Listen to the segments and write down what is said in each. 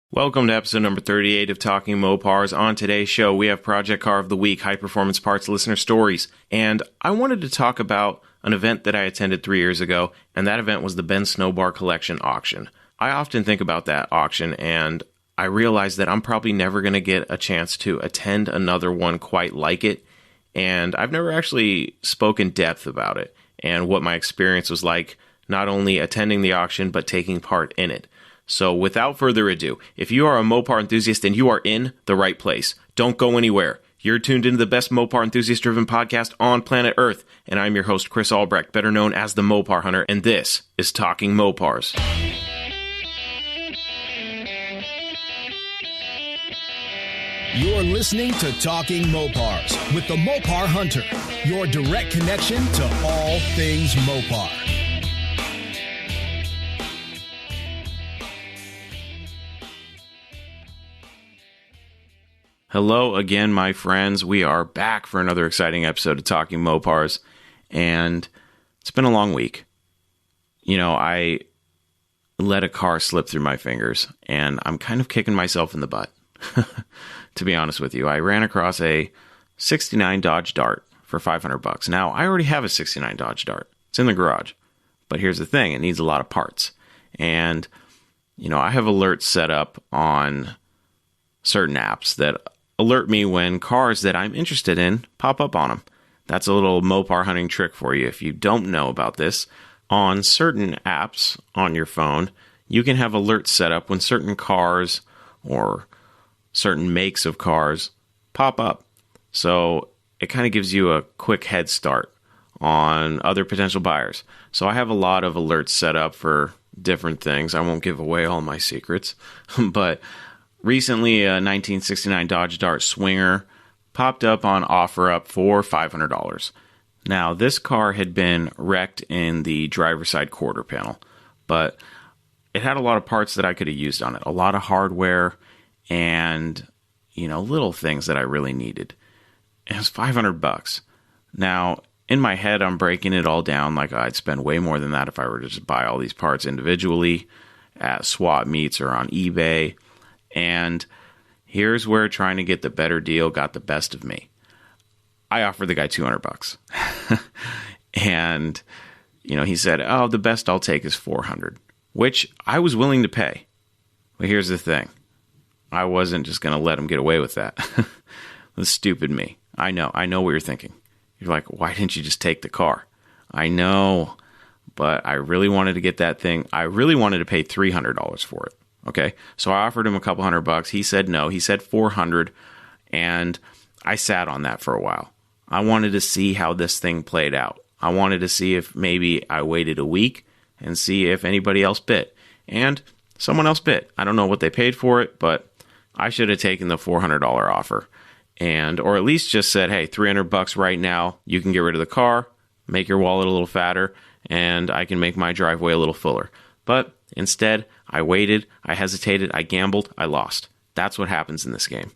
Welcome to episode number 38 of Talking Mopars. On today's show, we have Project Car of the Week, High Performance Parts Listener Stories. And I wanted to talk about an event that I attended 3 years ago, and that event was the Ben Snobar Collection Auction. I often think about that auction, and I realize that I'm probably never going to get a chance to attend another one quite like it. And I've never actually spoken depth about it and what my experience was like, not only attending the auction, but taking part in it. So without further ado, if you are a Mopar enthusiast, then you are in the right place. Don't go anywhere. You're tuned into the best Mopar enthusiast-driven podcast on planet Earth, and I'm your host, Chris Albrecht, better known as the Mopar Hunter, and this is Talking Mopars. You're listening to Talking Mopars with the Mopar Hunter, your direct connection to all things Mopar. Hello again, my friends. We are back for another exciting episode of Talking Mopars, and it's been a long week. You know, I let a car slip through my fingers, and I'm kind of kicking myself in the butt, to be honest with you. I ran across a 69 Dodge Dart for $500. Now, I already have a 69 Dodge Dart. It's in the garage, but here's the thing. It needs a lot of parts, and, you know, I have alerts set up on certain apps that alert me when cars that I'm interested in pop up on them. That's a little Mopar hunting trick for you. If you don't know about this, on certain apps on your phone, you can have alerts set up when certain cars or certain makes of cars pop up. So it kind of gives you a quick head start on other potential buyers. So I have a lot of alerts set up for different things. I won't give away all my secrets, but recently, a 1969 Dodge Dart Swinger popped up on OfferUp for $500. Now, this car had been wrecked in the driver's side quarter panel, but it had a lot of parts that I could have used on it. A lot of hardware and, you know, little things that I really needed. It was $500. Now, in my head, I'm breaking it all down like I'd spend way more than that if I were to just buy all these parts individually at swap meets or on eBay. And here's where trying to get the better deal got the best of me. I offered the guy $200. And, you know, he said, oh, the best I'll take is $400, which I was willing to pay. But here's the thing. I wasn't just going to let him get away with that. That's stupid me. I know what you're thinking. You're like, why didn't you just take the car? I know, but I really wanted to get that thing. I really wanted to pay $300 for it. Okay, so I offered him a couple $100. He said no. He said $400, and I sat on that for a while. I wanted to see how this thing played out. I wanted to see if maybe I waited a week and see if anybody else bid. And someone else bid. I don't know what they paid for it, but I should have taken the $400 offer, or at least just said, hey, $300 right now. You can get rid of the car, make your wallet a little fatter, and I can make my driveway a little fuller. But instead, I waited, I hesitated, I gambled, I lost. That's what happens in this game.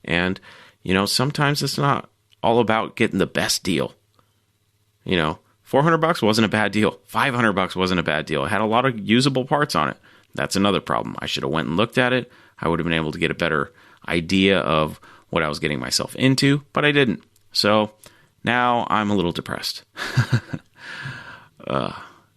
And, you know, sometimes it's not all about getting the best deal. You know, $400 wasn't a bad deal. $500 wasn't a bad deal. It had a lot of usable parts on it. That's another problem. I should have went and looked at it. I would have been able to get a better idea of what I was getting myself into, but I didn't. So now I'm a little depressed.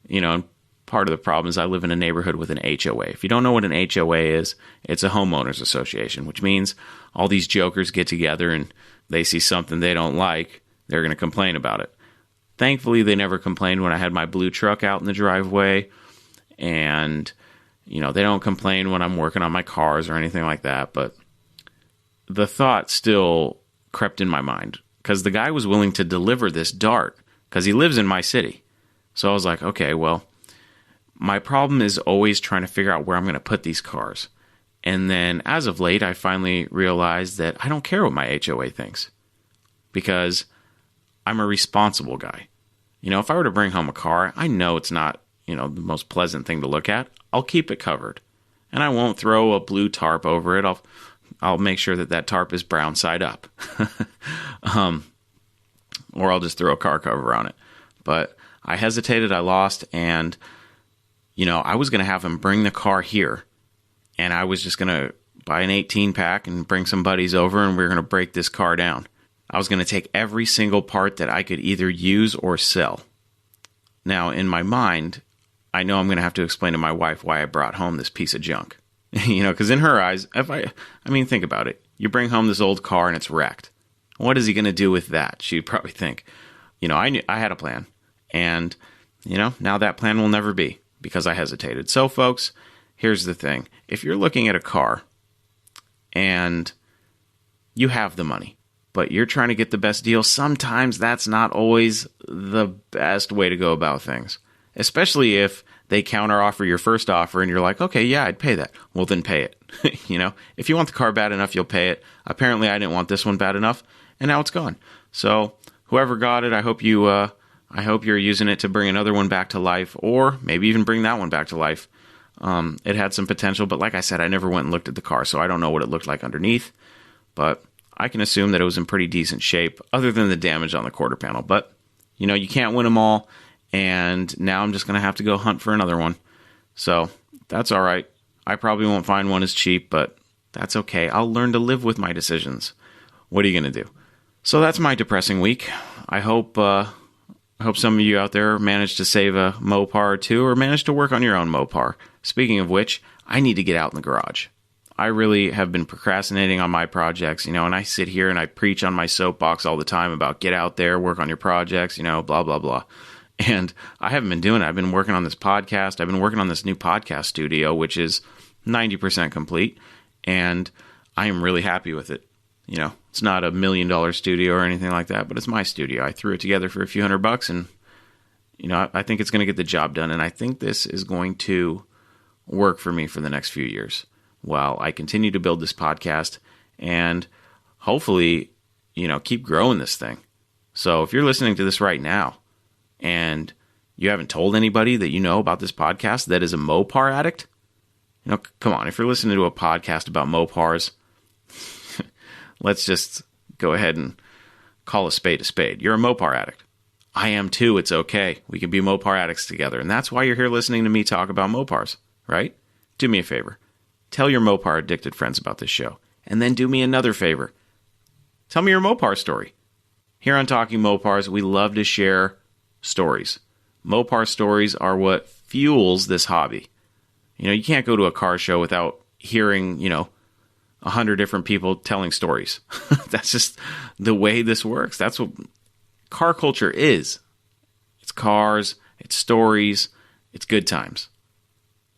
You know, part of the problem is I live in a neighborhood with an HOA. If you don't know what an HOA is, it's a homeowners association, which means all these jokers get together and they see something they don't like, they're going to complain about it. Thankfully, they never complained when I had my blue truck out in the driveway, and, you know, they don't complain when I'm working on my cars or anything like that, but the thought still crept in my mind because the guy was willing to deliver this Dart because he lives in my city. So I was like, okay, well, my problem is always trying to figure out where I'm going to put these cars. And then as of late, I finally realized that I don't care what my HOA thinks because I'm a responsible guy. You know, if I were to bring home a car, I know it's not, you know, the most pleasant thing to look at. I'll keep it covered. And I won't throw a blue tarp over it. I'll make sure that tarp is brown side up. Or I'll just throw a car cover on it. But I hesitated, I lost, and, you know, I was going to have him bring the car here, and I was just going to buy an 18 pack and bring some buddies over, and we were going to break this car down. I was going to take every single part that I could either use or sell. Now, in my mind, I know I'm going to have to explain to my wife why I brought home this piece of junk. Because in her eyes, think about it. You bring home this old car and it's wrecked. What is he going to do with that? She'd probably think, I had a plan. And, now that plan will never be because I hesitated. So, folks, here's the thing. If you're looking at a car and you have the money, but you're trying to get the best deal, sometimes that's not always the best way to go about things. Especially if they counteroffer your first offer and you're like, okay, yeah, I'd pay that. Well, then pay it. If you want the car bad enough, you'll pay it. Apparently, I didn't want this one bad enough, and now it's gone. So whoever got it, I hope you're using it to bring another one back to life, or maybe even bring that one back to life. It had some potential, but like I said, I never went and looked at the car, so I don't know what it looked like underneath. But I can assume that it was in pretty decent shape, other than the damage on the quarter panel. But, you can't win them all. And now I'm just going to have to go hunt for another one. So that's all right. I probably won't find one as cheap, but that's okay. I'll learn to live with my decisions. What are you going to do? So that's my depressing week. I hope some of you out there managed to save a Mopar or two, or managed to work on your own Mopar. Speaking of which, I need to get out in the garage. I really have been procrastinating on my projects, and I sit here and I preach on my soapbox all the time about get out there, work on your projects, blah, blah, blah. And I haven't been doing it. I've been working on this podcast. I've been working on this new podcast studio, which is 90% complete. And I am really happy with it. It's not $1 million studio or anything like that, but it's my studio. I threw it together for a few $100 and, I think it's going to get the job done. And I think this is going to work for me for the next few years while I continue to build this podcast and hopefully, keep growing this thing. So if you're listening to this right now, and you haven't told anybody that you know about this podcast that is a Mopar addict, come on. If you're listening to a podcast about Mopars, let's just go ahead and call a spade a spade. You're a Mopar addict. I am too. It's okay. We can be Mopar addicts together. And that's why you're here listening to me talk about Mopars, right? Do me a favor. Tell your Mopar addicted friends about this show. And then do me another favor. Tell me your Mopar story. Here on Talking Mopars, we love to share stories. Mopar stories are what fuels this hobby. You can't go to a car show without hearing, 100 different people telling stories. That's just the way this works. That's what car culture is. It's cars, it's stories, it's good times.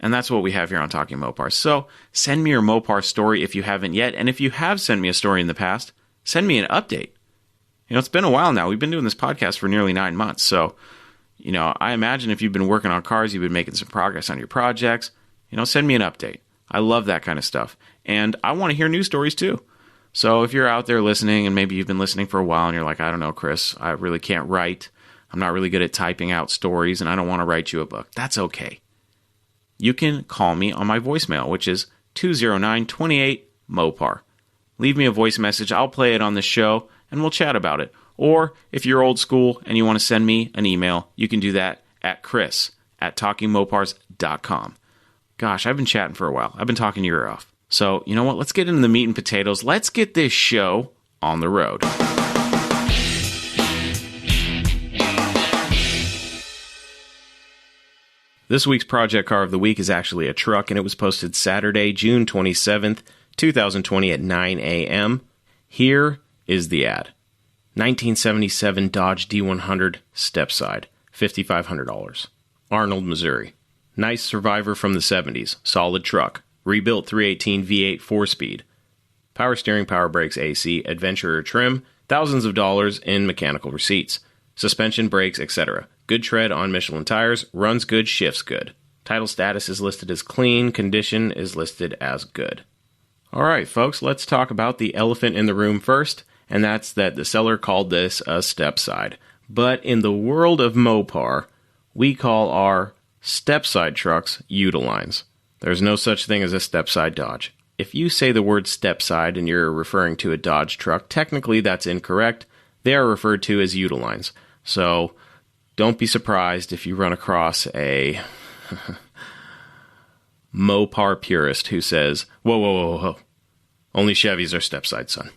And that's what we have here on Talking Mopars. So send me your Mopar story if you haven't yet. And if you have sent me a story in the past, send me an update. It's been a while now. We've been doing this podcast for nearly 9 months. So, I imagine if you've been working on cars, you've been making some progress on your projects. Send me an update. I love that kind of stuff. And I want to hear news stories too. So if you're out there listening and maybe you've been listening for a while and you're like, I don't know, Chris, I really can't write. I'm not really good at typing out stories and I don't want to write you a book. That's okay. You can call me on my voicemail, which is 209-28-MOPAR. Leave me a voice message. I'll play it on the show and we'll chat about it. Or if you're old school and you want to send me an email, you can do that at chris@talkingmopars.com. Gosh, I've been chatting for a while. I've been talking your ear off. So, you know what? Let's get into the meat and potatoes. Let's get this show on the road. This week's project car of the week is actually a truck, and it was posted Saturday, June 27th, 2020 at 9 a.m. Here is the ad. 1977 Dodge D100 step-side, $5,500. Arnold, Missouri. Nice survivor from the 70s. Solid truck. Rebuilt 318 V8 4-speed. Power steering, power brakes, AC, adventurer trim, thousands of dollars in mechanical receipts. Suspension, brakes, etc. Good tread on Michelin tires, runs good, shifts good. Title status is listed as clean, condition is listed as good. Alright folks, let's talk about the elephant in the room first, and that's that the seller called this a step-side. But in the world of Mopar, we call our step-side trucks Utilines. There's no such thing as a step-side Dodge. If you say the word step-side and you're referring to a Dodge truck, technically that's incorrect. They are referred to as Utilines. So don't be surprised if you run across a Mopar purist who says, whoa, Only Chevys are step-side, son.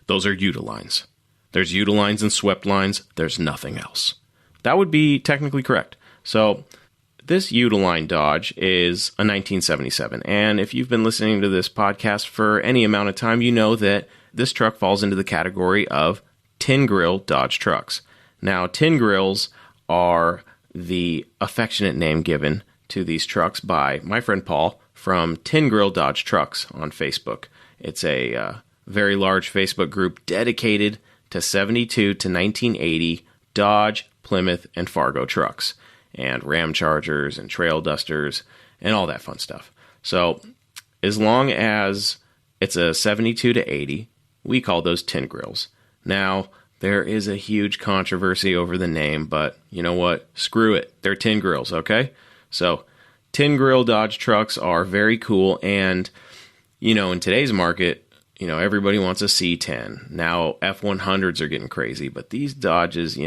Those are Utilines. There's Utilines and swept lines. There's nothing else. That would be technically correct. So this Utiline Dodge is a 1977. And if you've been listening to this podcast for any amount of time, you know that this truck falls into the category of tin grill Dodge trucks. Now, tin grills are the affectionate name given to these trucks by my friend Paul from Tin Grill Dodge Trucks on Facebook. It's a very large Facebook group dedicated to 72 to 1980 Dodge, Plymouth, and Fargo trucks, and Ram Chargers and Trail Dusters and all that fun stuff. So as long as it's a 72 to 80, we call those tin grills. Now, there is a huge controversy over the name, but you know what? Screw it. They're tin grills, okay? So tin grill Dodge trucks are very cool, and in today's market, everybody wants a C10. Now, F100s are getting crazy, but these Dodges,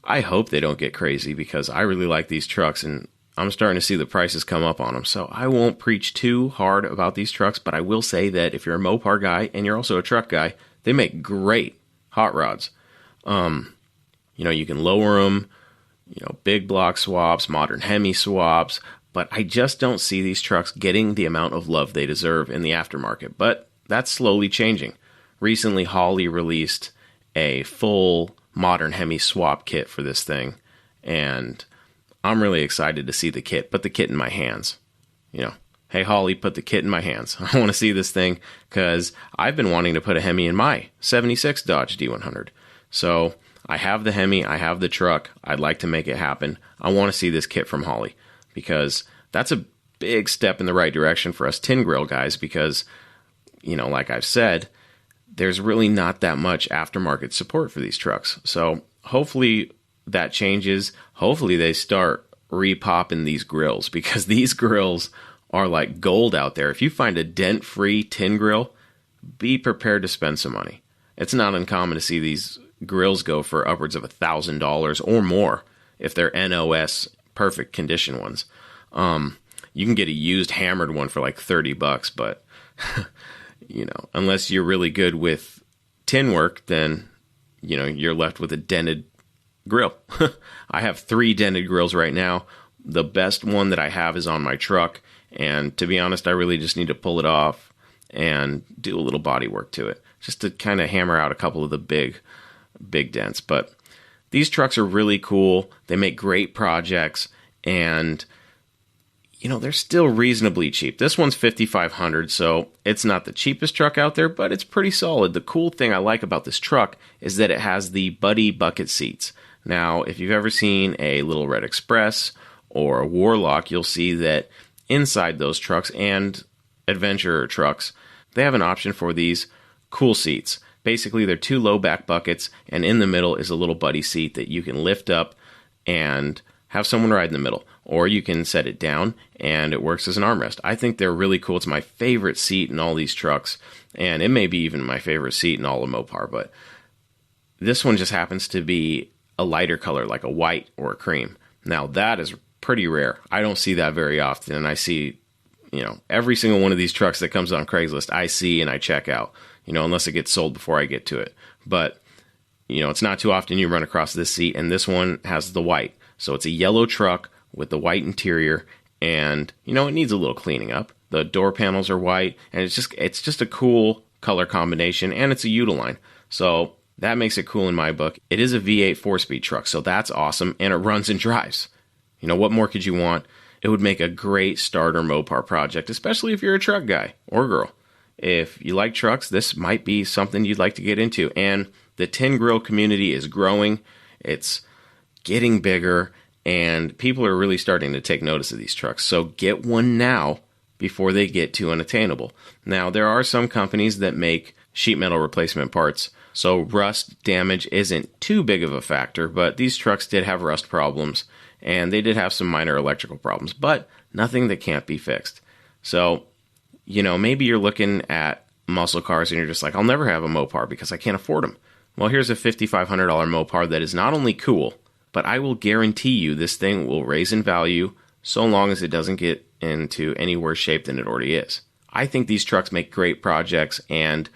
I hope they don't get crazy because I really like these trucks, and I'm starting to see the prices come up on them. So I won't preach too hard about these trucks, but I will say that if you're a Mopar guy and you're also a truck guy, they make great hot rods. You can lower them, big block swaps, modern Hemi swaps, but I just don't see these trucks getting the amount of love they deserve in the aftermarket. But that's slowly changing. Recently, Holley released a full modern Hemi swap kit for this thing, and I'm really excited to see the kit. Put the kit in my hands. Hey, Holley, put the kit in my hands. I want to see this thing because I've been wanting to put a Hemi in my 76 Dodge D100. So I have the Hemi, I have the truck. I'd like to make it happen. I want to see this kit from Holley because that's a big step in the right direction for us tin grill guys because like I've said, there's really not that much aftermarket support for these trucks. So hopefully that changes. Hopefully they start repopping these grills because these grills are like gold out there. If you find a dent-free tin grill, be prepared to spend some money. It's not uncommon to see these grills go for upwards of $1,000 or more if they're NOS perfect condition ones. You can get a used hammered one for like $30, but unless you're really good with tin work, then, you're left with a dented grill. I have 3 dented grills right now. The best one that I have is on my truck. And to be honest, I really just need to pull it off and do a little body work to it just to kind of hammer out a couple of the big dents. But these trucks are really cool. They make great projects and they're still reasonably cheap. This one's $5,500, so it's not the cheapest truck out there, but it's pretty solid. The cool thing I like about this truck is that it has the Buddy bucket seats. Now, if you've ever seen a Little Red Express or a Warlock, you'll see that inside those trucks and adventurer trucks, they have an option for these cool seats. Basically, they're 2 low back buckets, and in the middle is a little buddy seat that you can lift up and have someone ride in the middle. Or you can set it down, and it works as an armrest. I think they're really cool. It's my favorite seat in all these trucks, and it may be even my favorite seat in all of Mopar, but this one just happens to be a lighter color, like a white or a cream. Now, that is pretty rare. I don't see that very often, and I see, every single one of these trucks that comes on Craigslist, I see and I check out, unless it gets sold before I get to it. But, it's not too often you run across this seat, and this one has the white. So it's a yellow truck with the white interior, and, it needs a little cleaning up. The door panels are white, and it's just a cool color combination, and it's a Utiline. So that makes it cool in my book. It is a V8 4-speed truck, so that's awesome, and it runs and drives. What more could you want? It would make a great starter Mopar project, especially if you're a truck guy or girl. If you like trucks, this might be something you'd like to get into. And the tin grill community is growing. It's getting bigger, and people are really starting to take notice of these trucks. So get one now before they get too unattainable. Now, there are some companies that make sheet metal replacement parts, so rust damage isn't too big of a factor, but these trucks did have rust problems, and they did have some minor electrical problems, but nothing that can't be fixed. So, maybe you're looking at muscle cars and you're just like, I'll never have a Mopar because I can't afford them. Well, here's a $5,500 Mopar that is not only cool, but I will guarantee you this thing will raise in value so long as it doesn't get into any worse shape than it already is. I think these trucks make great projects, and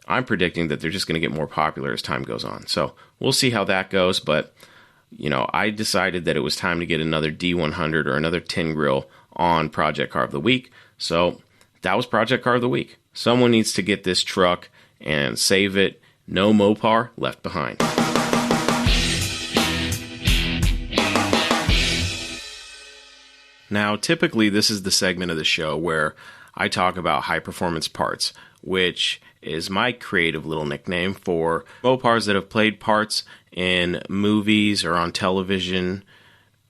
I'm predicting that they're just going to get more popular as time goes on. So we'll see how that goes, but I decided that it was time to get another D100 or another tin grill on Project Car of the Week. So that was Project Car of the Week. Someone needs to get this truck and save it. No Mopar left behind. Now, typically this is the segment of the show where I talk about high-performance parts, which is my creative little nickname for Mopars that have played parts in movies or on television,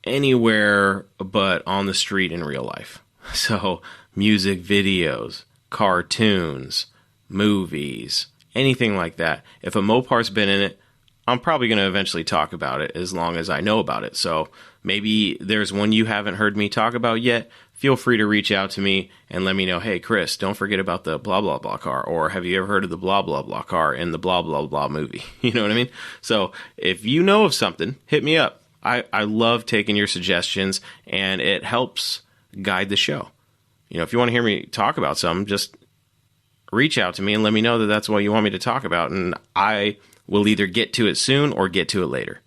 anywhere but on the street in real life. So, music videos, cartoons, movies, anything like that. If a Mopar's been in it, I'm probably going to eventually talk about it as long as I know about it. So, maybe there's one you haven't heard me talk about yet. Feel free to reach out to me and let me know, hey, Chris, don't forget about the blah, blah, blah car, or have you ever heard of the blah, blah, blah car in the blah, blah, blah movie? You know what I mean? So if you know of something, hit me up. I love taking your suggestions, and it helps guide the show. If you want to hear me talk about something, just reach out to me and let me know that that's what you want me to talk about, and I will either get to it soon or get to it later.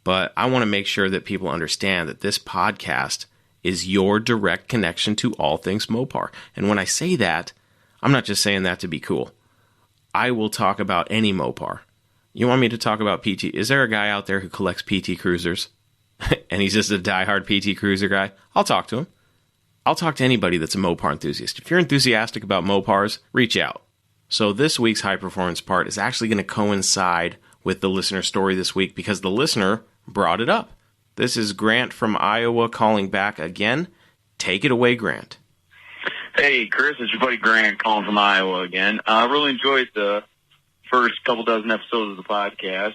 But I want to make sure that people understand that this podcast is your direct connection to all things Mopar. And when I say that, I'm not just saying that to be cool. I will talk about any Mopar. You want me to talk about PT? Is there a guy out there who collects PT Cruisers and he's just a diehard PT Cruiser guy? I'll talk to him. I'll talk to anybody that's a Mopar enthusiast. If you're enthusiastic about Mopars, reach out. So this week's high performance part is actually going to coincide with the listener story this week because the listener brought it up. This is Grant from Iowa calling back again. Take it away, Grant. Hey, Chris, it's your buddy Grant calling from Iowa again. I really enjoyed the first couple dozen episodes of the podcast.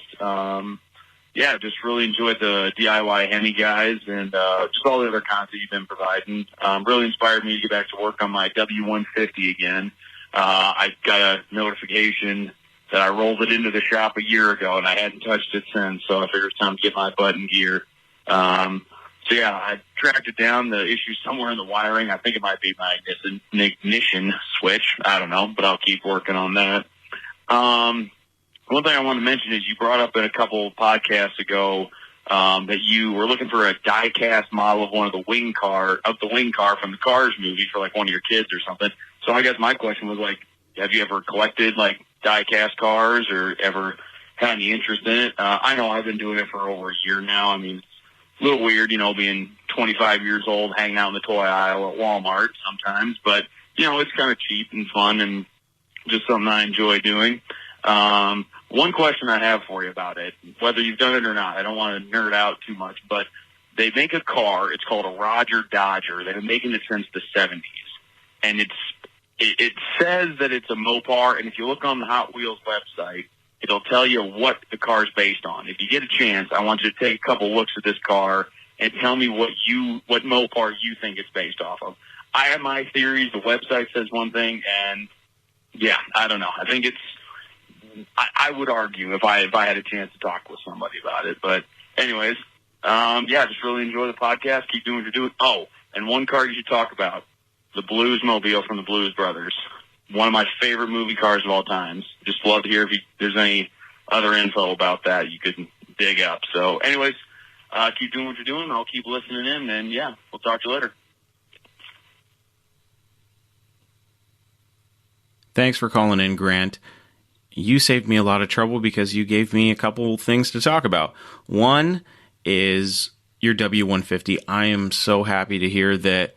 Just really enjoyed the DIY Hemi guys and just all the other content you've been providing. Really inspired me to get back to work on my W150 again. I got a notification that I rolled it into the shop a year ago, and I hadn't touched it since, so I figured it's time to get my butt in gear. I tracked it down. The issue somewhere in the wiring. I think it might be my ignition switch. I don't know, but I'll keep working on that. One thing I want to mention is you brought up in a couple podcasts ago that you were looking for a die-cast model of one of the wing car from the Cars movie for like one of your kids or something. So I guess my question was like, have you ever collected like die-cast cars or ever had any interest in it? I know I've been doing it for over a year now. I mean, it's a little weird, being 25 years old, hanging out in the toy aisle at Walmart sometimes, but it's kind of cheap and fun and just something I enjoy doing. One question I have for you about it, whether you've done it or not, I don't want to nerd out too much, but they make a car. It's called a Roger Dodger. They've been making it since the 70s, and it says that it's a Mopar, and if you look on the Hot Wheels website, it'll tell you what the car's based on. If you get a chance, I want you to take a couple looks at this car and tell me what Mopar you think it's based off of. I have my theories. The website says one thing, and I don't know. I think I would argue if I had a chance to talk with somebody about it. But anyways, just really enjoy the podcast. Keep doing what you're doing. Oh, and one car you should talk about, the Blues Mobile from the Blues Brothers. One of my favorite movie cars of all time. Just love to hear if there's any other info about that you could dig up. So anyways, keep doing what you're doing. I'll keep listening in, and we'll talk to you later. Thanks for calling in, Grant. You saved me a lot of trouble because you gave me a couple things to talk about. One is your W150. I am so happy to hear that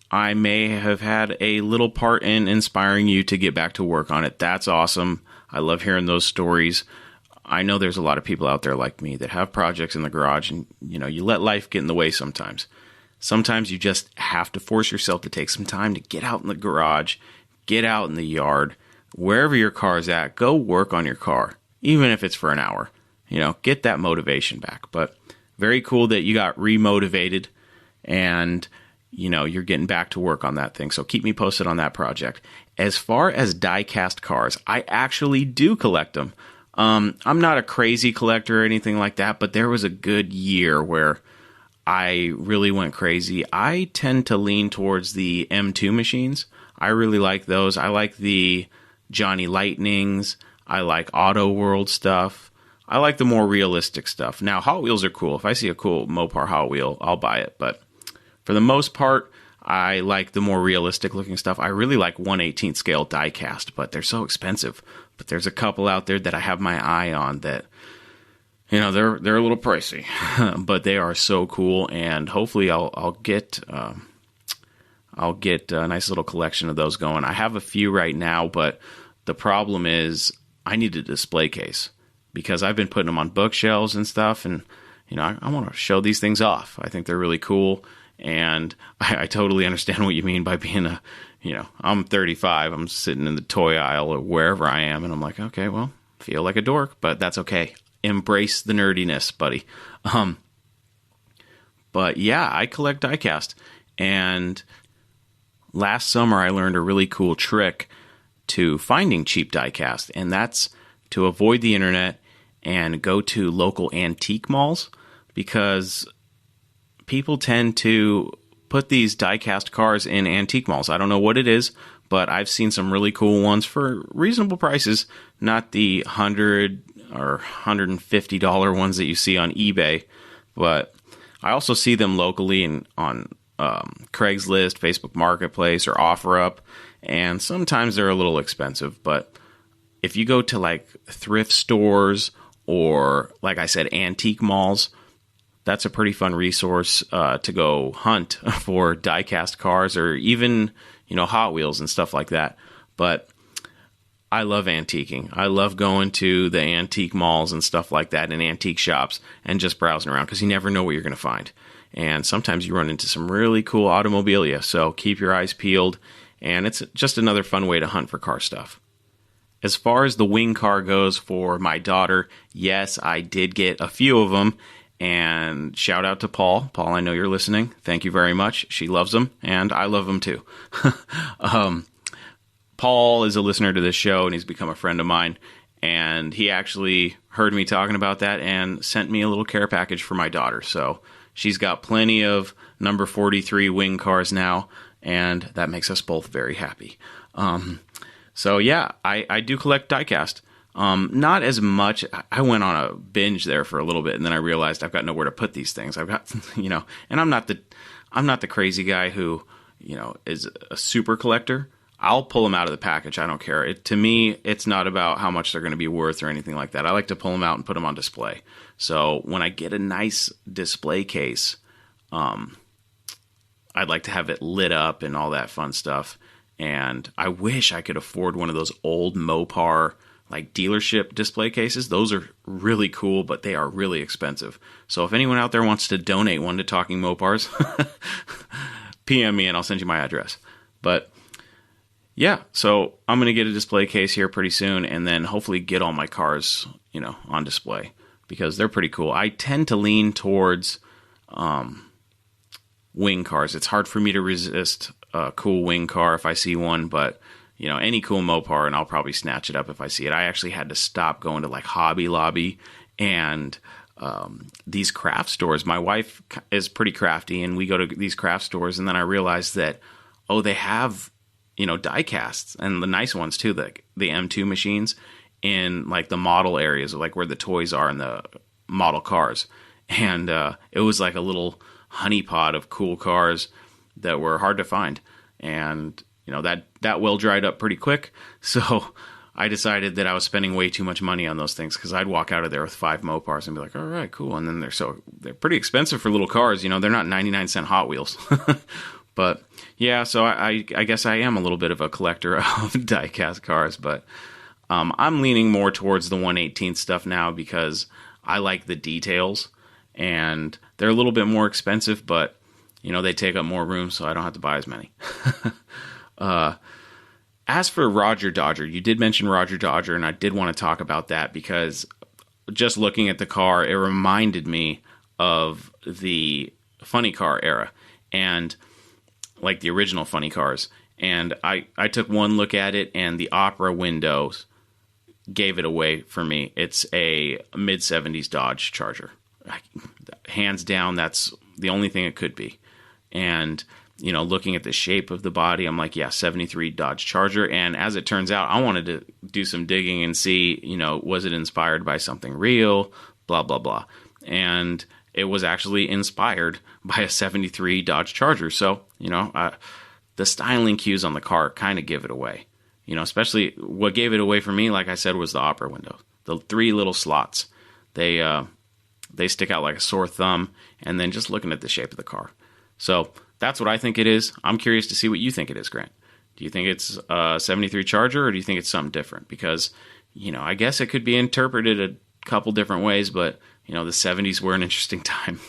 I may have had a little part in inspiring you to get back to work on it. That's awesome. I love hearing those stories. I know there's a lot of people out there like me that have projects in the garage, and you let life get in the way sometimes. Sometimes you just have to force yourself to take some time to get out in the garage, get out in the yard, wherever your car's at, go work on your car, even if it's for an hour. Get that motivation back. But very cool that you got remotivated and you're getting back to work on that thing. So keep me posted on that project. As far as die-cast cars, I actually do collect them. I'm not a crazy collector or anything like that, but there was a good year where I really went crazy. I tend to lean towards the M2 machines. I really like those. I like the Johnny Lightnings. I like Auto World stuff. I like the more realistic stuff. Now, Hot Wheels are cool. If I see a cool Mopar Hot Wheel, I'll buy it. But for the most part, I like the more realistic looking stuff. I really like 1/18 scale die-cast, but they're so expensive. But there's a couple out there that I have my eye on that, they're a little pricey, but they are so cool. And hopefully I'll get a nice little collection of those going. I have a few right now, but the problem is I need a display case because I've been putting them on bookshelves and stuff, and I want to show these things off. I think they're really cool. And I totally understand what you mean by being I'm 35, I'm sitting in the toy aisle or wherever I am, and I'm like, okay, well, feel like a dork, but that's okay. Embrace the nerdiness, buddy. But yeah, I collect diecast. And last summer I learned a really cool trick to finding cheap diecast, and that's to avoid the internet and go to local antique malls, because people tend to put these die-cast cars in antique malls. I don't know what it is, but I've seen some really cool ones for reasonable prices, not the $100 or $150 ones that you see on eBay, but I also see them locally on Craigslist, Facebook Marketplace, or OfferUp, and sometimes they're a little expensive, but if you go to like thrift stores or, like I said, antique malls, that's a pretty fun resource to go hunt for die-cast cars, or even, Hot Wheels and stuff like that. But I love antiquing. I love going to the antique malls and stuff like that, and antique shops, and just browsing around, because you never know what you're going to find. And sometimes you run into some really cool automobilia, so keep your eyes peeled, and it's just another fun way to hunt for car stuff. As far as the wing car goes for my daughter, yes, I did get a few of them. And shout out to Paul. Paul, I know you're listening. Thank you very much. She loves them, and I love them too. Paul is a listener to this show, and he's become a friend of mine. And he actually heard me talking about that and sent me a little care package for my daughter. So she's got plenty of number 43 wing cars now, and that makes us both very happy. So yeah, I do collect diecast. Not as much. I went on a binge there for a little bit, and then I realized I've got nowhere to put these things. I've got, and I'm not the crazy guy who, is a super collector. I'll pull them out of the package. I don't care. To me, it's not about how much they're going to be worth or anything like that. I like to pull them out and put them on display. So when I get a nice display case, I'd like to have it lit up and all that fun stuff. And I wish I could afford one of those old Mopar like dealership display cases. Those are really cool, but they are really expensive. So if anyone out there wants to donate one to Talking Mopars, PM me and I'll send you my address. But yeah, so I'm going to get a display case here pretty soon, and then hopefully get all my cars, on display, because they're pretty cool. I tend to lean towards wing cars. It's hard for me to resist a cool wing car if I see one, but any cool Mopar, and I'll probably snatch it up if I see it. I actually had to stop going to like Hobby Lobby and these craft stores. My wife is pretty crafty, and we go to these craft stores, and then I realized that, they have, die casts, and the nice ones too, the M2 machines in like the model areas, like where the toys are in the model cars. And it was like a little honeypot of cool cars that were hard to find. And that well dried up pretty quick. So I decided that I was spending way too much money on those things, because I'd walk out of there with 5 Mopars and be like, all right, cool. And then they're pretty expensive for little cars. They're not 99-cent Hot Wheels. But yeah, so I guess I am a little bit of a collector of die-cast cars, but I'm leaning more towards the 1/18 stuff now, because I like the details, and they're a little bit more expensive, but they take up more room, so I don't have to buy as many. As for Roger Dodger, you did mention Roger Dodger, and I did want to talk about that, because just looking at the car, it reminded me of the funny car era, and like the original funny cars. And I took one look at it, and the opera windows gave it away for me. It's a mid-70s Dodge Charger. Hands down, that's the only thing it could be. And looking at the shape of the body, I'm like, yeah, 73 Dodge Charger. And as it turns out, I wanted to do some digging and see, was it inspired by something real, blah, blah, blah. And it was actually inspired by a 73 Dodge Charger. So, the styling cues on the car kind of give it away. Especially what gave it away for me, like I said, was the opera window. The 3 little slots. They stick out like a sore thumb, and then just looking at the shape of the car. So that's what I think it is. I'm curious to see what you think it is, Grant. Do you think it's a 73 Charger, or do you think it's something different? Because, I guess it could be interpreted a couple different ways, but, the 70s were an interesting time.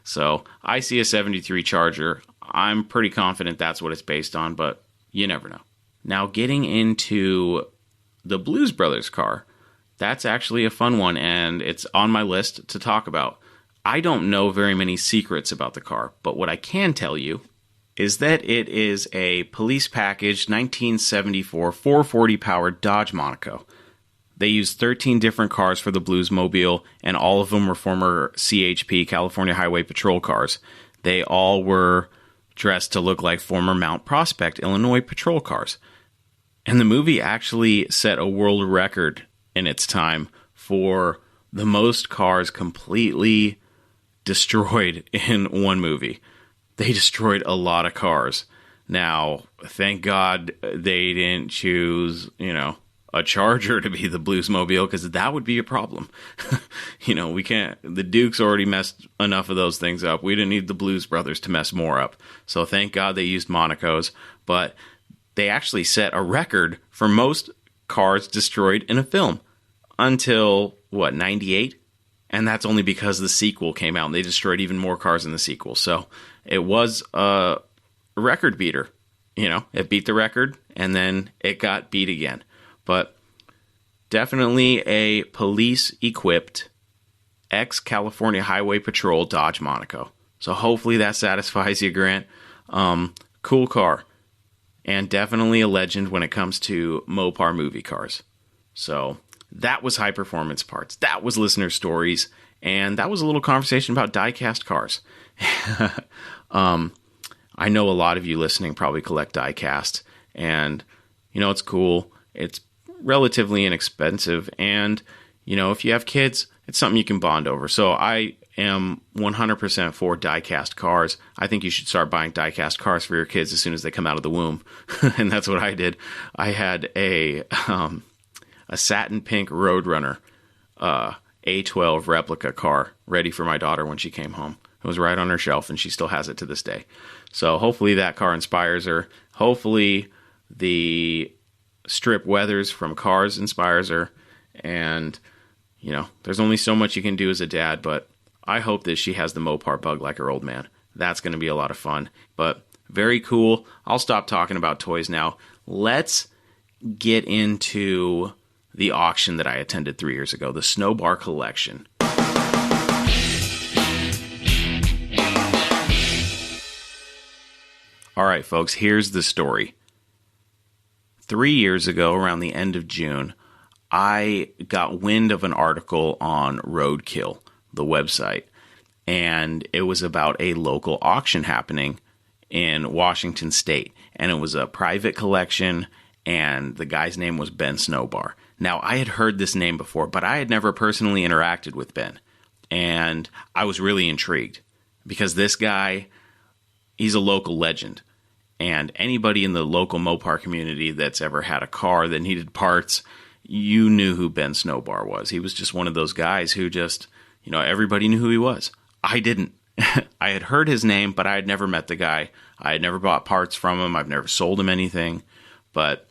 So I see a 73 Charger. I'm pretty confident that's what it's based on, but you never know. Now, getting into the Blues Brothers car, that's actually a fun one, and it's on my list to talk about. I don't know very many secrets about the car, but what I can tell you is that it is a police package 1974 440 powered Dodge Monaco. They used 13 different cars for the Bluesmobile, and all of them were former CHP, California Highway Patrol cars. They all were dressed to look like former Mount Prospect, Illinois patrol cars. And the movie actually set a world record in its time for the most cars completely destroyed in one movie. They destroyed a lot of cars. Now, thank God they didn't choose, a Charger to be the Bluesmobile, because that would be a problem. We can't, the Dukes already messed enough of those things up. We didn't need the Blues Brothers to mess more up. So thank God they used Monacos, but they actually set a record for most cars destroyed in a film until, 98? And that's only because the sequel came out and they destroyed even more cars in the sequel. So it was a record beater. It beat the record and then it got beat again. But definitely a police-equipped ex-California Highway Patrol Dodge Monaco. So hopefully that satisfies you, Grant. Cool car. And definitely a legend when it comes to Mopar movie cars. So that was High Performance Parts. That was listener stories. And that was a little conversation about die-cast cars. I know a lot of you listening probably collect die-cast. And, it's cool. It's relatively inexpensive. And, if you have kids, it's something you can bond over. So I am 100% for die-cast cars. I think you should start buying die-cast cars for your kids as soon as they come out of the womb. And that's what I did. I had a satin pink Roadrunner A12 replica car ready for my daughter when she came home. It was right on her shelf, and she still has it to this day. So hopefully that car inspires her. Hopefully the strip weathers from Cars inspires her. And, there's only so much you can do as a dad, but I hope that she has the Mopar bug like her old man. That's going to be a lot of fun. But very cool. I'll stop talking about toys now. Let's get into the auction that I attended 3 years ago, the Snobar Collection. All right, folks, here's the story. 3 years ago, around the end of June, I got wind of an article on Roadkill, the website, and it was about a local auction happening in Washington State, and it was a private collection, and the guy's name was Ben Snobar. Now, I had heard this name before, but I had never personally interacted with Ben, and I was really intrigued, because this guy, he's a local legend. And anybody in the local Mopar community that's ever had a car that needed parts, you knew who Ben Snobar was. He was just one of those guys who just, everybody knew who he was. I didn't. I had heard his name, but I had never met the guy. I had never bought parts from him. I've never sold him anything. But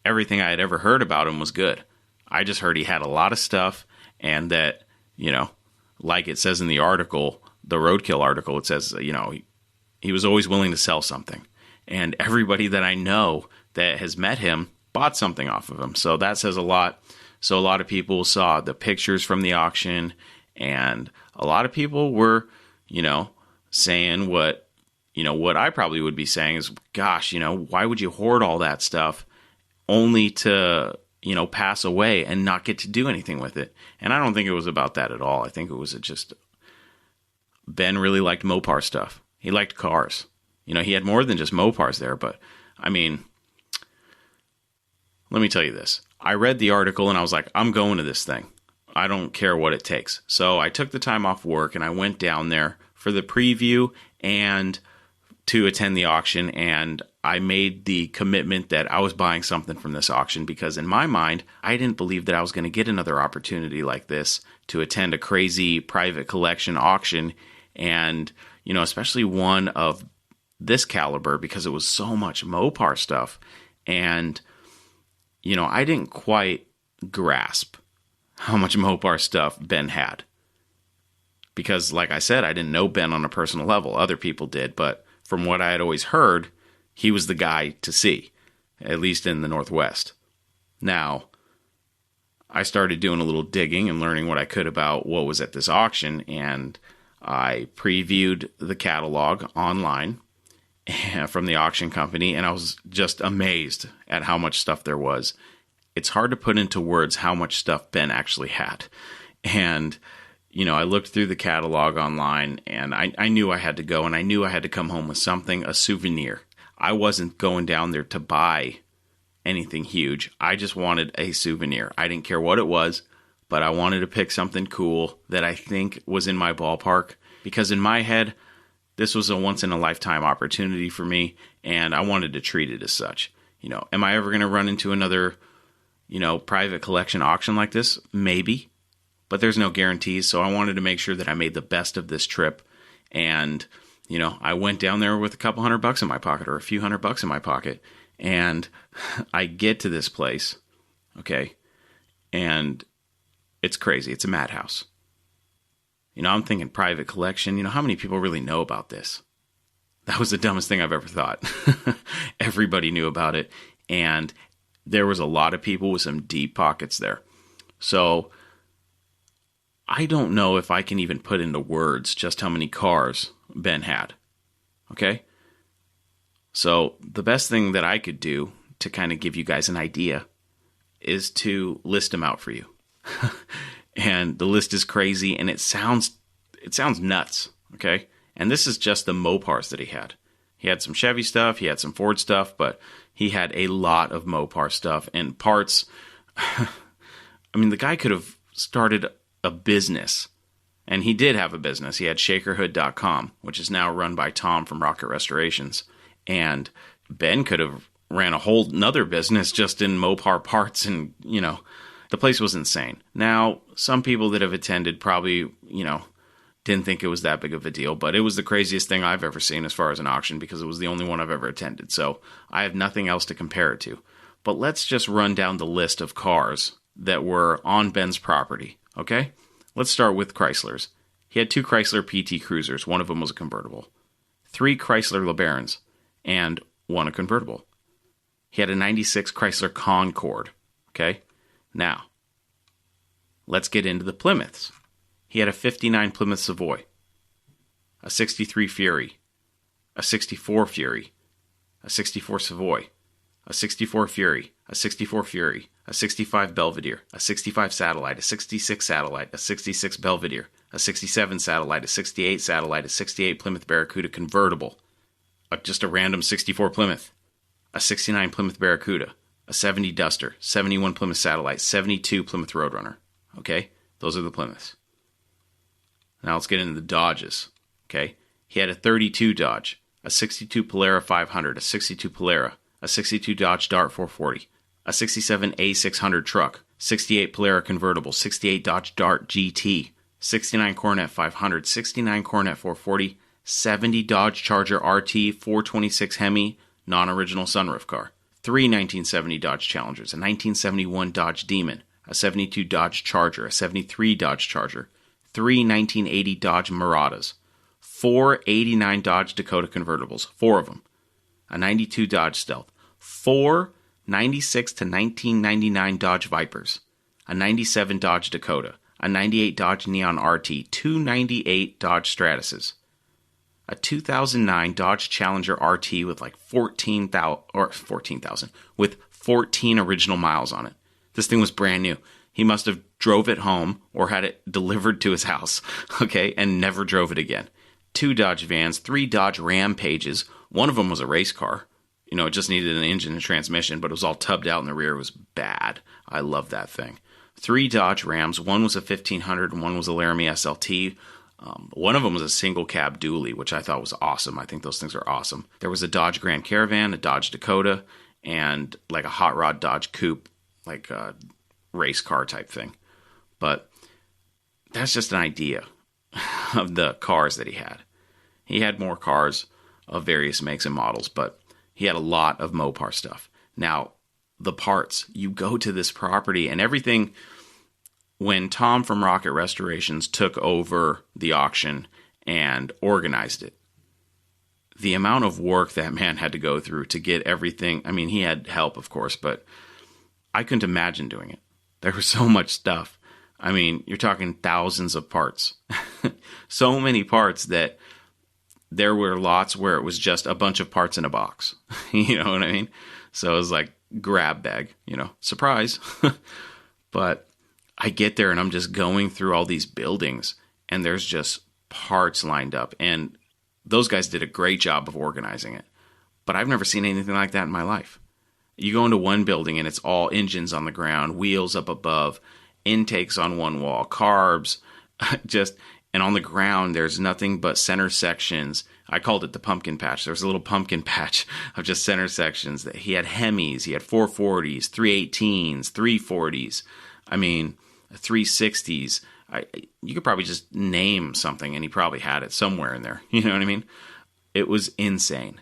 everything I had ever heard about him was good. I just heard he had a lot of stuff, and that, like it says in the article, the Roadkill article, it says, he was always willing to sell something. And everybody that I know that has met him bought something off of him. So that says a lot. So a lot of people saw the pictures from the auction, and a lot of people were, saying what I probably would be saying is, gosh, why would you hoard all that stuff only to, pass away and not get to do anything with it? And I don't think it was about that at all. I think it was just Ben really liked Mopar stuff. He liked cars. He had more than just Mopars there, but I mean, let me tell you this. I read the article and I was like, I'm going to this thing. I don't care what it takes. So I took the time off work and I went down there for the preview and to attend the auction, and I made the commitment that I was buying something from this auction because in my mind, I didn't believe that I was going to get another opportunity like this to attend a crazy private collection auction, and, especially one of this caliber because it was so much Mopar stuff. And, I didn't quite grasp how much Mopar stuff Ben had. Because, like I said, I didn't know Ben on a personal level. Other people did, but from what I had always heard, he was the guy to see, at least in the Northwest. Now, I started doing a little digging and learning what I could about what was at this auction, and I previewed the catalog online from the auction company, and I was just amazed at how much stuff there was. It's hard to put into words how much stuff Ben actually had. And I looked through the catalog online, and I knew I had to go, and I knew I had to come home with something, a souvenir. I wasn't going down there to buy anything huge. I just wanted a souvenir. I didn't care what it was, but I wanted to pick something cool that I think was in my ballpark, because in my head, this was a once-in-a-lifetime opportunity for me, and I wanted to treat it as such. Am I ever going to run into another, private collection auction like this? Maybe. But there's no guarantees, so I wanted to make sure that I made the best of this trip. And, I went down there with a couple $100 in my pocket, or a few $100 in my pocket, and I get to this place, okay, and it's crazy. It's a madhouse. I'm thinking private collection. How many people really know about this? That was the dumbest thing I've ever thought. Everybody knew about it, and there was a lot of people with some deep pockets there. So I don't know if I can even put into words just how many cars Ben had. Okay? So the best thing that I could do to kind of give you guys an idea is to list them out for you. And the list is crazy, and it sounds nuts, okay? And this is just the Mopars that he had. He had some Chevy stuff, he had some Ford stuff, but he had a lot of Mopar stuff and parts. I mean, the guy could have started a business, and he did have a business. He had shakerhood.com, which is now run by Tom from Rocket Restorations. And Ben could have ran a whole nother business just in Mopar parts, and, the place was insane. Now, some people that have attended probably, didn't think it was that big of a deal, but it was the craziest thing I've ever seen as far as an auction, because it was the only one I've ever attended. So I have nothing else to compare it to. But let's just run down the list of cars that were on Ben's property, okay? Let's start with Chryslers. He had 2 Chrysler PT Cruisers. One of them was a convertible. 3 Chrysler LeBarons, and 1 a convertible. He had a 96 Chrysler Concorde, okay? Now, let's get into the Plymouths. He had a 59 Plymouth Savoy, a 63 Fury, a 64 Fury, a 64 Savoy, a 64 Fury, a 64 Fury, a 65 Belvedere, a 65 Satellite, a 66 Satellite, a 66 Belvedere, a 67 Satellite, a 68 Satellite, a 68 Plymouth Barracuda convertible, just a random 64 Plymouth, a 69 Plymouth Barracuda, a 70 Duster, 71 Plymouth Satellite, 72 Plymouth Roadrunner. Okay? Those are the Plymouths. Now let's get into the Dodges. Okay? He had a 32 Dodge, a 62 Polara 500, a 62 Polara, a 62 Dodge Dart 440, a 67 A600 truck, 68 Polara convertible, 68 Dodge Dart GT, 69 Coronet 500, 69 Coronet 440, 70 Dodge Charger RT 426 Hemi, non-original sunroof car, 3 1970 Dodge Challengers, a 1971 Dodge Demon, a 72 Dodge Charger, a 73 Dodge Charger, 3 1980 Dodge Muratas, 4 89 Dodge Dakota convertibles, 4 of them, a 92 Dodge Stealth, 4 96 to 1999 Dodge Vipers, a 97 Dodge Dakota, a 98 Dodge Neon RT, 2 98 Dodge Stratuses, a 2009 Dodge Challenger RT with like 14,000 with 14 original miles on it. This thing was brand new. He must have drove it home or had it delivered to his house, okay, and never drove it again. 2 Dodge Vans, 3 Dodge Rampages. One of them was a race car. You know, it just needed an engine and transmission, but it was all tubbed out in the rear. It was bad. I love that thing. 3 Dodge Rams. One was a 1500 and one was a Laramie SLT. One of them was a single cab dually, which I thought was awesome. I think those things are awesome. There was a Dodge Grand Caravan, a Dodge Dakota, and like a hot rod Dodge Coupe, like a race car type thing. But that's just an idea of the cars that he had. He had more cars of various makes and models, but he had a lot of Mopar stuff. Now, the parts, you go to this property and everything. When Tom from Rocket Restorations took over the auction and organized it, the amount of work that man had to go through to get everything. I mean, he had help, of course, but I couldn't imagine doing it. There was so much stuff. I mean, you're talking thousands of parts. So many parts that there were lots where it was just a bunch of parts in a box. You know what I mean? So it was like grab bag, surprise. But I get there and I'm just going through all these buildings and there's just parts lined up. And those guys did a great job of organizing it. But I've never seen anything like that in my life. You go into one building and it's all engines on the ground, wheels up above, intakes on one wall, carbs, and on the ground there's nothing but center sections. I called it the pumpkin patch. There was a little pumpkin patch of just center sections. That he had Hemis, he had 440s, 318s, 340s. I mean, 360s. You could probably just name something and he probably had it somewhere in there. You know what I mean? It was insane.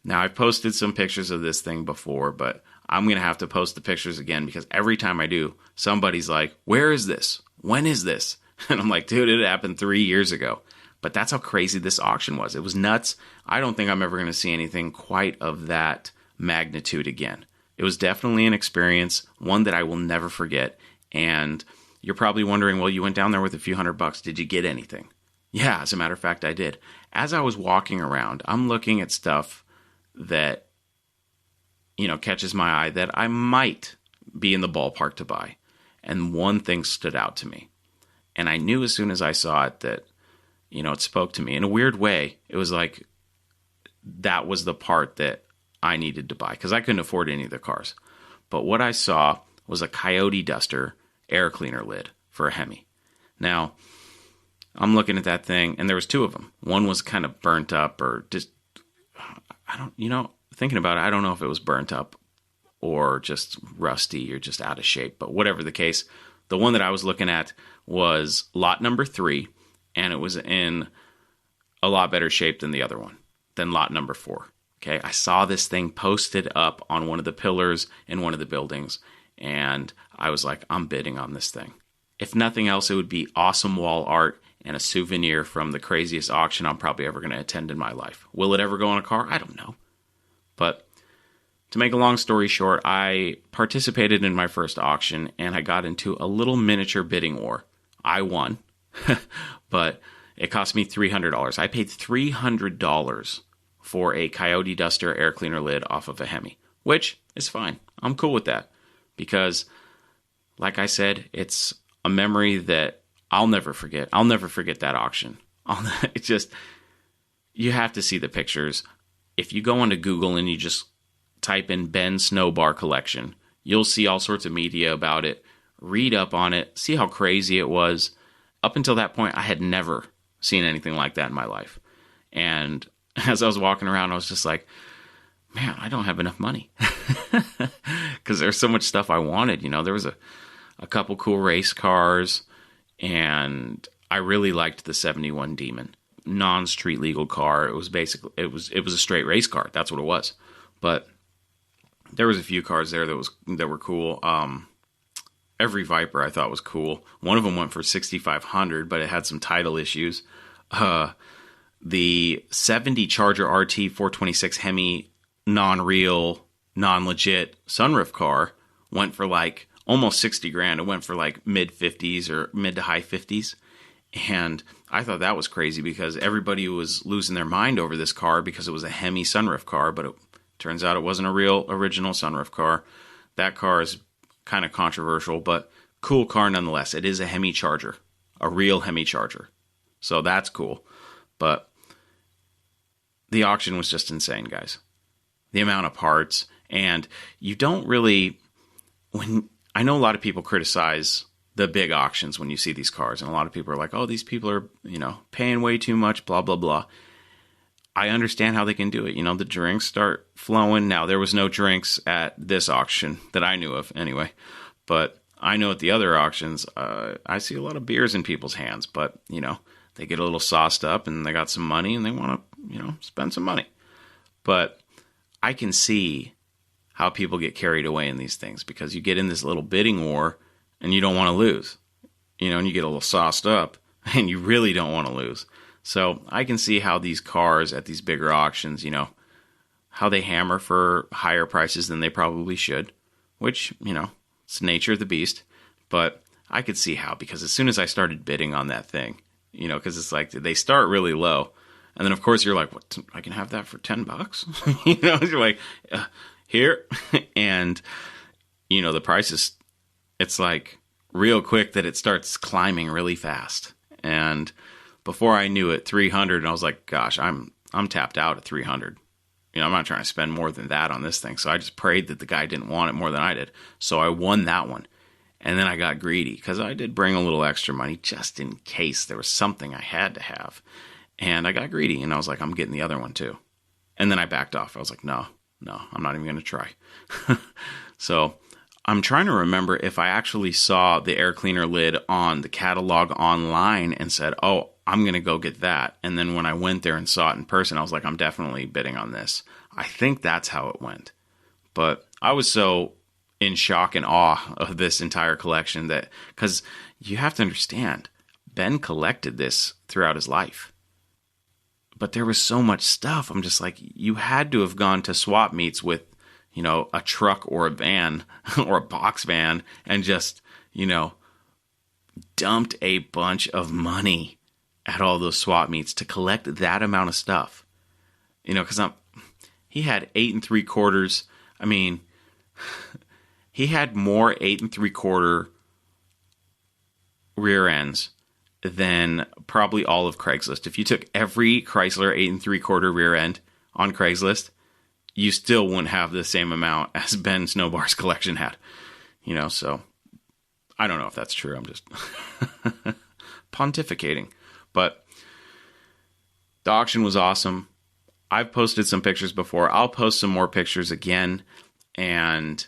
Now, I've posted some pictures of this thing before, but I'm going to have to post the pictures again because every time I do, somebody's like, where is this? When is this? And I'm like, dude, it happened 3 years ago. But that's how crazy this auction was. It was nuts. I don't think I'm ever going to see anything quite of that magnitude again. It was definitely an experience, one that I will never forget. And you're probably wondering, well, you went down there with a few $100. Did you get anything? Yeah, as a matter of fact, I did. As I was walking around, I'm looking at stuff that, catches my eye that I might be in the ballpark to buy. And one thing stood out to me. And I knew as soon as I saw it that, it spoke to me. In a weird way, it was like that was the part that I needed to buy because I couldn't afford any of the cars. But what I saw was a Coyote Duster air cleaner lid for a Hemi. Now, I'm looking at that thing, and there was 2 of them. One was kind of burnt up or just, thinking about it, I don't know if it was burnt up or just rusty or just out of shape. But whatever the case, the one that I was looking at was lot number 3, and it was in a lot better shape than the other one, than lot number 4. Okay, I saw this thing posted up on one of the pillars in one of the buildings, and I was like, I'm bidding on this thing. If nothing else, it would be awesome wall art and a souvenir from the craziest auction I'm probably ever going to attend in my life. Will it ever go on a car? I don't know. But to make a long story short, I participated in my first auction, and I got into a little miniature bidding war. I won, but it cost me $300. I paid $300 for a Coyote Duster air cleaner lid off of a Hemi, which is fine. I'm cool with that because, like I said, it's a memory that I'll never forget. I'll never forget that auction. You have to see the pictures. If you go onto Google and you just type in Ben Snobar Collection, you'll see all sorts of media about it. Read up on it. See how crazy it was. Up until that point, I had never seen anything like that in my life. And as I was walking around, I was just like, man, I don't have enough money. Because there's so much stuff I wanted. There was a couple cool race cars, and I really liked the 71 Demon. Non-street legal car. It was it was a straight race car. That's what it was. But there was a few cars there that were cool. Every Viper I thought was cool. One of them went for $6,500, but it had some title issues. The 70 Charger RT 426 Hemi non-real, non-legit sunroof car went for like almost $60,000. It went for like mid-50s or mid to high 50s. And I thought that was crazy because everybody was losing their mind over this car because it was a Hemi sunroof car, but it turns out it wasn't a real original sunroof car. That car is kind of controversial, but cool car nonetheless. It is a Hemi Charger, a real Hemi Charger. So that's cool. But the auction was just insane, guys. The amount of parts, and you don't really, I know a lot of people criticize the big auctions when you see these cars, and a lot of people are like, oh, these people are, paying way too much, blah, blah, blah. I understand how they can do it. The drinks start flowing. Now, there was no drinks at this auction that I knew of anyway, but I know at the other auctions, I see a lot of beers in people's hands, but, they get a little sauced up and they got some money and they want to, spend some money. But I can see how people get carried away in these things because you get in this little bidding war and you don't want to lose, and you get a little sauced up and you really don't want to lose. So I can see how these cars at these bigger auctions, how they hammer for higher prices than they probably should, which, it's the nature of the beast. But I could see how, because as soon as I started bidding on that thing, because it's like they start really low. And then, of course, you're like, what? I can have that for $10? You're like, here. And, the price is, it's like real quick that it starts climbing really fast. And before I knew it, 300, and I was like, gosh, I'm tapped out at 300. I'm not trying to spend more than that on this thing. So I just prayed that the guy didn't want it more than I did. So I won that one. And then I got greedy because I did bring a little extra money just in case there was something I had to have. And I got greedy and I was like, I'm getting the other one too. And then I backed off. I was like, no, I'm not even going to try. So I'm trying to remember if I actually saw the air cleaner lid on the catalog online and said, oh, I'm going to go get that. And then when I went there and saw it in person, I was like, I'm definitely bidding on this. I think that's how it went. But I was so in shock and awe of this entire collection that, because you have to understand, Ben collected this throughout his life. But there was so much stuff. I'm just like, you had to have gone to swap meets with, a truck or a van or a box van and just, dumped a bunch of money at all those swap meets to collect that amount of stuff. Because he had 8 3/4. I mean, he had more 8 3/4 rear ends than probably all of Craigslist. If you took every Chrysler 8 3/4 rear end on Craigslist, you still wouldn't have the same amount as Ben Snobar's collection had. So I don't know if that's true. I'm just pontificating. But the auction was awesome. I've posted some pictures before. I'll post some more pictures again. And,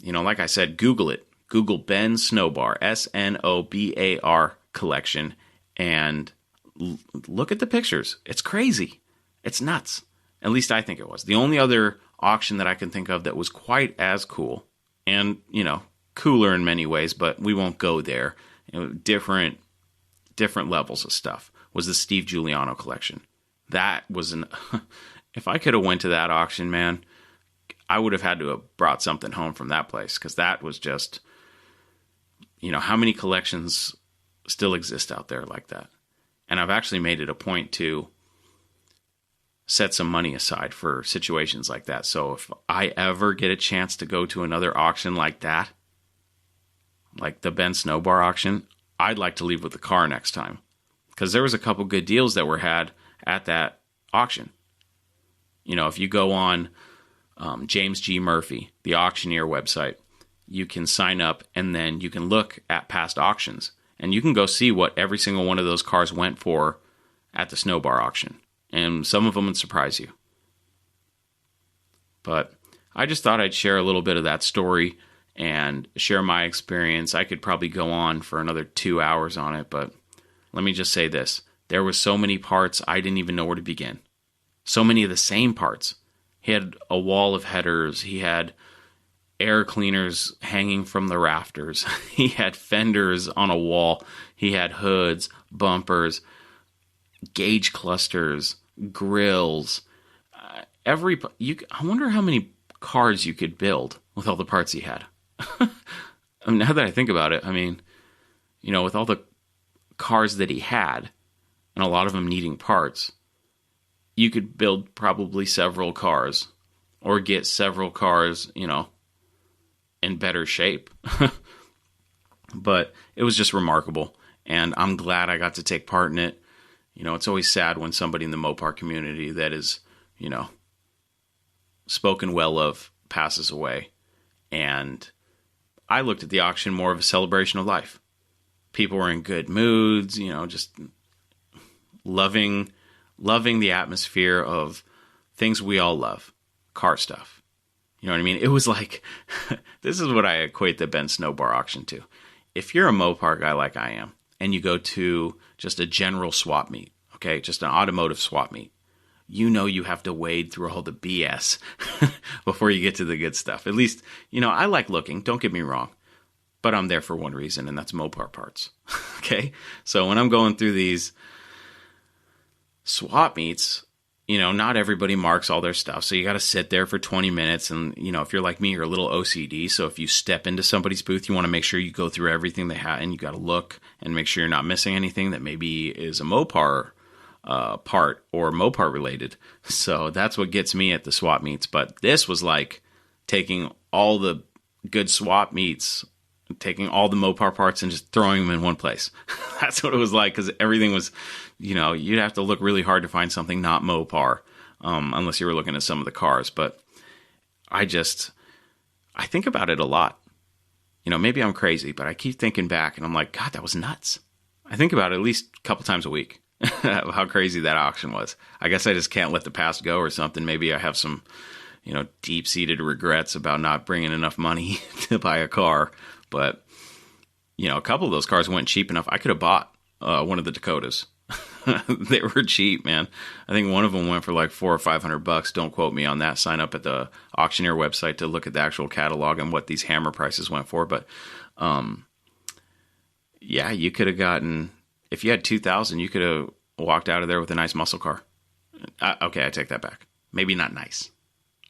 like I said, Google it. Google Ben Snobar, Snobar collection, and look at the pictures. It's crazy. It's nuts. At least I think it was. The only other auction that I can think of that was quite as cool and, cooler in many ways, but we won't go there. Different levels of stuff was the Steve Giuliano collection. That was if I could have went to that auction, man, I would have had to have brought something home from that place, because that was just, how many collections still exist out there like that? And I've actually made it a point to set some money aside for situations like that. So if I ever get a chance to go to another auction like that, like the Ben Snobar auction, I'd like to leave with the car next time, because there was a couple good deals that were had at that auction. If you go on James G. Murphy, the auctioneer website, you can sign up and then you can look at past auctions and you can go see what every single one of those cars went for at the Snobar auction. And some of them would surprise you. But I just thought I'd share a little bit of that story and share my experience. I could probably go on for another 2 hours on it, but let me just say this. There were so many parts, I didn't even know where to begin. So many of the same parts. He had a wall of headers. He had air cleaners hanging from the rafters. He had fenders on a wall. He had hoods, bumpers, gauge clusters, grills. I wonder how many cars you could build with all the parts he had. Now that I think about it, with all the cars that he had, and a lot of them needing parts, you could build probably several cars, or get several cars, in better shape. But it was just remarkable, and I'm glad I got to take part in it. It's always sad when somebody in the Mopar community that is spoken well of passes away. And I looked at the auction more of a celebration of life. People were in good moods, just loving the atmosphere of things we all love, car stuff. You know what I mean? It was like, this is what I equate the Ben Snobar auction to. If you're a Mopar guy like I am, and you go to just a general swap meet, okay, just an automotive swap meet, you have to wade through all the BS before you get to the good stuff. At least, I like looking, don't get me wrong, but I'm there for one reason, and that's Mopar parts, okay? So when I'm going through these swap meets, not everybody marks all their stuff, so you got to sit there for 20 minutes, and, if you're like me, you're a little OCD, so if you step into somebody's booth, you want to make sure you go through everything they have, and you got to look and make sure you're not missing anything that maybe is a Mopar part or Mopar related. So that's what gets me at the swap meets, but this was like taking all the good swap meets, taking all the Mopar parts and just throwing them in one place. That's what it was like, because everything was, you'd have to look really hard to find something not Mopar, unless you were looking at some of the cars. But I think about it a lot. Maybe I'm crazy, but I keep thinking back and I'm like, God, that was nuts. I think about it at least a couple times a week, how crazy that auction was. I guess I just can't let the past go or something. Maybe I have some, deep-seated regrets about not bringing enough money to buy a car. But, a couple of those cars went cheap enough. I could have bought one of the Dakotas. They were cheap, man. I think one of them went for like $400 or $500. Don't quote me on that. Sign up at the auctioneer website to look at the actual catalog and what these hammer prices went for. But, yeah, you could have gotten, if you had $2,000, you could have walked out of there with a nice muscle car. Okay, I take that back. Maybe not nice.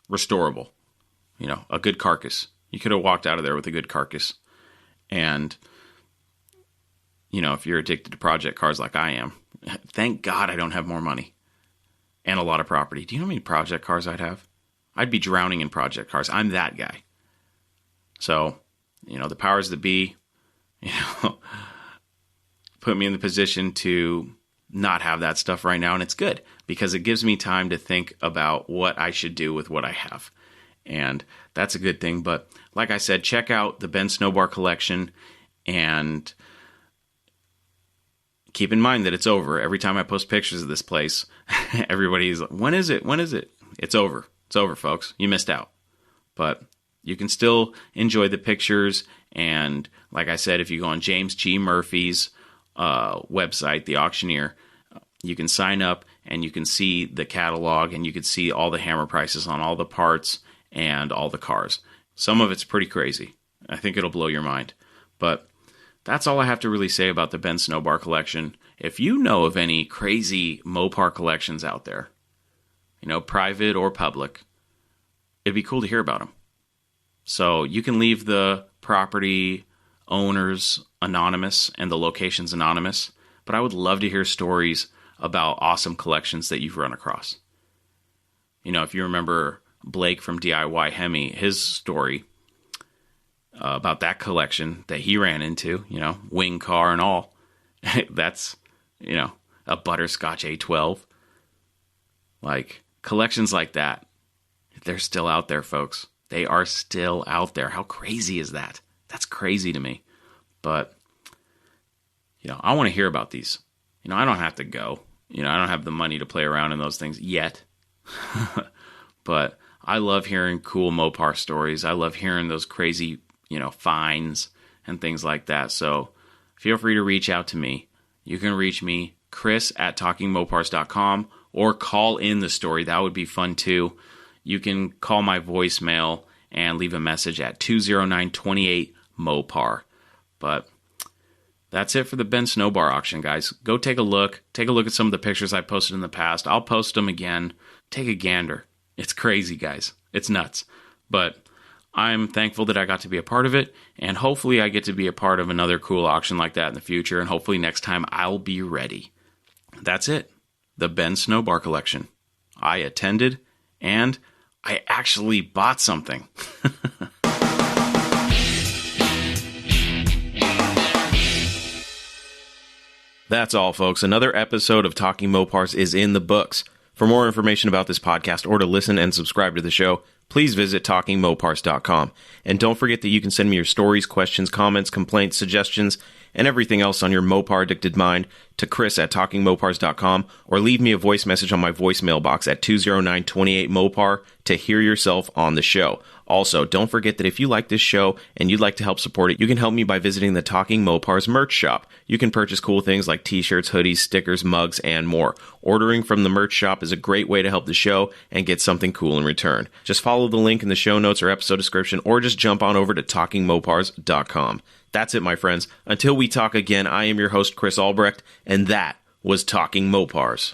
Restorable. A good carcass. You could have walked out of there with a good carcass. And, if you're addicted to project cars like I am, thank God I don't have more money and a lot of property. Do you know how many project cars I'd have? I'd be drowning in project cars. I'm that guy. So, the powers that be, put me in the position to not have that stuff right now. And it's good because it gives me time to think about what I should do with what I have. And that's a good thing. But like I said, check out the Ben Snobar Collection and keep in mind that it's over. Every time I post pictures of this place, everybody's like, when is it? When is it? It's over. It's over, folks. You missed out. But you can still enjoy the pictures. And like I said, if you go on James G. Murphy's website, the auctioneer, you can sign up and you can see the catalog and you can see all the hammer prices on all the parts and all the cars. Some of it's pretty crazy. I think it'll blow your mind. But that's all I have to really say about the Ben Snobar Collection. If you know of any crazy Mopar collections out there, private or public, it'd be cool to hear about them. So you can leave the property owners anonymous and the locations anonymous, but I would love to hear stories about awesome collections that you've run across. If you remember Blake from DIY Hemi, his story about that collection that he ran into, wing car and all, that's, a butterscotch A12. Like, collections like that, they're still out there, folks. They are still out there. How crazy is that? That's crazy to me. But, I want to hear about these. I don't have to go. I don't have the money to play around in those things yet. But I love hearing cool Mopar stories. I love hearing those crazy, finds and things like that. So feel free to reach out to me. You can reach me, chris@talkingmopars.com, or call in the story. That would be fun too. You can call my voicemail and leave a message at 209-28-MOPAR. But that's it for the Ben Snobar auction, guys. Go take a look. Take a look at some of the pictures I posted in the past. I'll post them again. Take a gander. It's crazy, guys. It's nuts. But I'm thankful that I got to be a part of it, and hopefully I get to be a part of another cool auction like that in the future, and hopefully next time I'll be ready. That's it. The Ben Snobar Collection. I attended, and I actually bought something. That's all, folks. Another episode of Talking Mopars is in the books. For more information about this podcast or to listen and subscribe to the show, please visit TalkingMopars.com. And don't forget that you can send me your stories, questions, comments, complaints, suggestions, and everything else on your Mopar-addicted mind to Chris@TalkingMopars.com, or leave me a voice message on my voicemail box at 209-28-MOPAR to hear yourself on the show. Also, don't forget that if you like this show and you'd like to help support it, you can help me by visiting the Talking Mopars merch shop. You can purchase cool things like t-shirts, hoodies, stickers, mugs, and more. Ordering from the merch shop is a great way to help the show and get something cool in return. Just follow the link in the show notes or episode description, or just jump on over to TalkingMopars.com. That's it, my friends. Until we talk again, I am your host, Chris Albrecht, and that was Talking Mopars.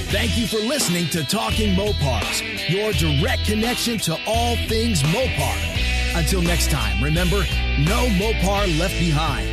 Thank you for listening to Talking Mopars, your direct connection to all things Mopar. Until next time, remember, no Mopar left behind.